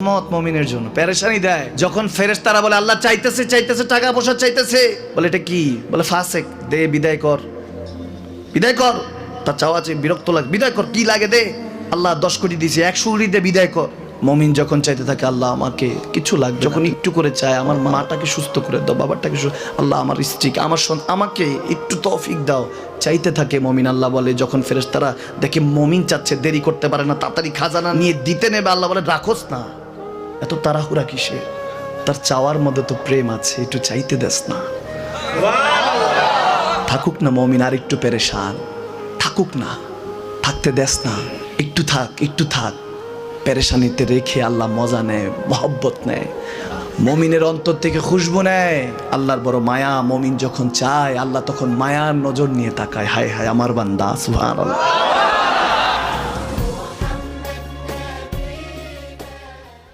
মত মুমিনের জন্য পেরেশানি দেয় যখন ফেরেশতারা বলে আল্লাহ চাইতেছে চাইতেছে টাকা পয়সা চাইতেছে, বলে এটা কি, বলে ফাসেক, দে বিদায় কর, বিদায় কর, তার চাওয়া আছে বিরক্ত লাগে, বিদায় কর, কি লাগে দে, আল্লাহ 10 কোটি দিয়েছে 100 কোটি দে বিদায় কর। মুমিন যখন চাইতে থাকে আল্লাহ আমাকে কিছু লাগবে, যখন একটু করে চায় আমার মাটাকে সুস্থ করে দাও, বাবাটাকে আল্লাহ আমার স্ত্রীকে আমার আমাকে একটু তৌফিক দাও, চাইতে থাকে মুমিন। আল্লাহ বলে যখন ফেরেশতারা দেখে মুমিন চাচ্ছে, দেরি করতে পারে না, তাড়াতাড়ি খাজানা নিয়ে দিতে নেবে, আল্লাহ বলে রাখোস না, এত তাড়াহুড়া কিসে, তার চাওয়ার মধ্যে তো প্রেম আছে, একটু চাইতে দেস না। থাকুক না মুমিন আর একটু পেরেশান, থাকুক না, থাকতে দেস না, একটু থাক, একটু থাক। পেরেশানিতে রেখে আল্লাহ মজা নেয়, মহব্বত নেয়, মুমিনের অন্তর থেকে খুশবু নেয়, আল্লাহর বড় মায়া। মুমিন যখন চায় আল্লাহ তখন মায়ার নজর নিয়ে তাকায়, হায় হায় আমার বান্দা, সুবহানাল্লাহ।